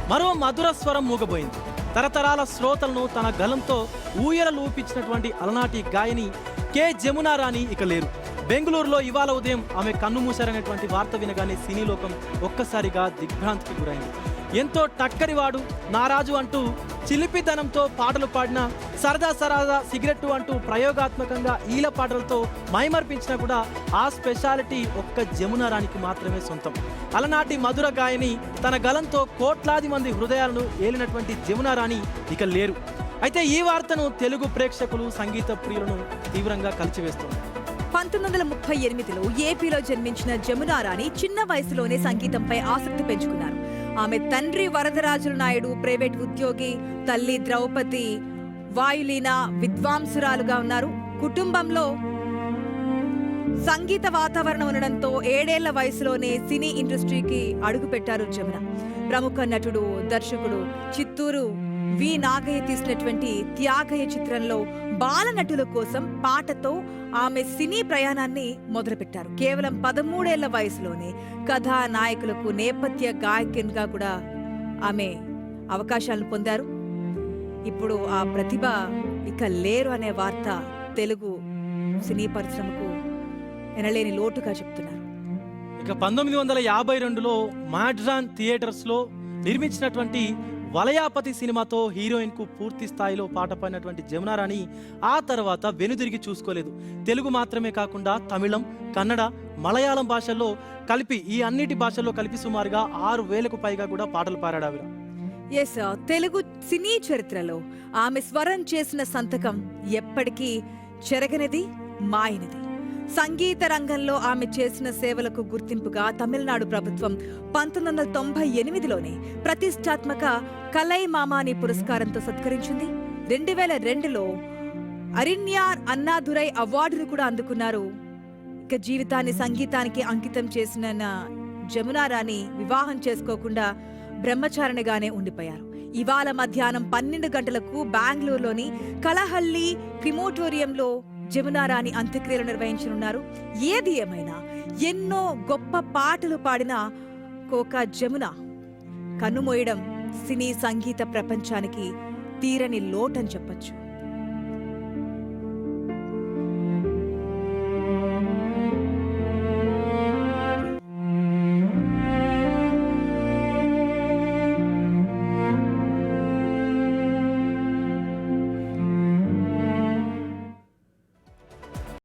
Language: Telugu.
మరో మధుర స్వరం మూగబోయింది. తరతరాల శ్రోతలను తన గలంతో ఊయరలూపించినటువంటి అలనాటి గాయని కె జమునా రాణి ఇక లేరు. బెంగళూరులో ఇవాళ ఉదయం ఆమె కన్నుమూశారనేటువంటి వార్త వినగానే సినీ లోకం ఒక్కసారిగా దిగ్భ్రాంతికి గురైంది. ఎంతో టక్కరివాడు నారాజు అంటూ చిలిపితనంతో పాటలు పాడిన, సరదా సరదా సిగరెట్టు అంటూ ప్రయోగాత్మకంగా ఈల పాటలతో మైమర్పించినా కూడా ఆ స్పెషాలిటీ ఒక్క జమునా రాణికి మాత్రమే సొంతం. అలనాటి మధుర గాయని తన గలంతో కోట్లాది మంది హృదయాలను ఏలినటువంటి జమునా రాణి ఇక లేరు. అయితే ఈ వార్తను తెలుగు ప్రేక్షకులు, సంగీత ప్రియులను తీవ్రంగా కలిచివేస్తుంది. 1938లో ఏపీలో జన్మించిన జమునా రాణి చిన్న వయసులోనే సంగీతంపై ఆసక్తి పెంచుకున్నారు. ఆమె తండ్రి వరదరాజుల నాయుడు ప్రైవేట్ ఉద్యోగి, తల్లి ద్రౌపది వాయులీన విద్వాంసురాలుగా ఉన్నారు. కుటుంబంలో సంగీత వాతావరణం ఉండడంతో 7 ఏళ్ల వయసులోనే సినీ ఇండస్ట్రీకి అడుగుపెట్టారు జమున. ప్రముఖ నటుడు, దర్శకుడు చిత్తూరు వి నాగయ్య తీసినటువంటి త్యాగయ్య చిత్రంలో బాలనటుల కోసం పాటతో ఆమె సినీ ప్రయాణాన్ని మొదలుపెట్టారు. కేవలం 13 ఏళ్ల వయసులోనే కథానాయకులకు నేపథ్య గాయకునిగా కూడా ఆమె అవకాశాలను పొందారు. ఇప్పుడు ఆ ప్రతిభ ఇక లేరు అనే వార్త తెలుగు సినీ పరిశ్రమకు ఎనలేని లోటుగా చెప్తున్నారు. ఇక 1952లో మాడ్రాన్ థియేటర్స్లో నిర్మించినటువంటి వలయాపతి సినిమాతో హీరోయిన్ కు పూర్తి స్థాయిలో పాట పాడినటువంటి జమునా రాణి ఆ తర్వాత వెనుదిరిగి చూసుకోలేదు. తెలుగు మాత్రమే కాకుండా తమిళం, కన్నడ, మలయాళం భాషల్లో కలిపి ఈ అన్నిటి భాషల్లో కలిపి సుమారుగా 6,000కు పైగా కూడా పాటలు పాడాడు. తెలుగు సినీ చరిత్రలో ఆమె స్వరం చేసిన సంతకం ఎప్పటికీ చెరగనిది, మాయనిది. సంగీత రంగంలో ఆమె చేసిన సేవలకు గుర్తింపుగా తమిళనాడు ప్రభుత్వం 1998లోనే ప్రతిష్టాత్మక కలైమామాని పురస్కారంతో సత్కరించింది. 2002లో అరిన్యార్ అన్నాదురై అవార్డును కూడా అందుకున్నారు. ఇక జీవితాన్ని సంగీతానికి అంకితం చేసిన జమునా రాణి వివాహం చేసుకోకుండా బ్రహ్మచారిణిగానే ఉండిపోయారు. ఇవాళ మధ్యాహ్నం 12 గంటలకు బెంగళూరులోని కలహల్లి క్రిమోటోరియంలో జమునా రాణి అంత్యక్రియలు నిర్వహించనున్నారు. ఏది ఏమైనా ఎన్నో గొప్ప పాటలు పాడిన కోక జమున కన్నుమోయడం సినీ సంగీత ప్రపంచానికి తీరని లోటని చెప్పొచ్చు.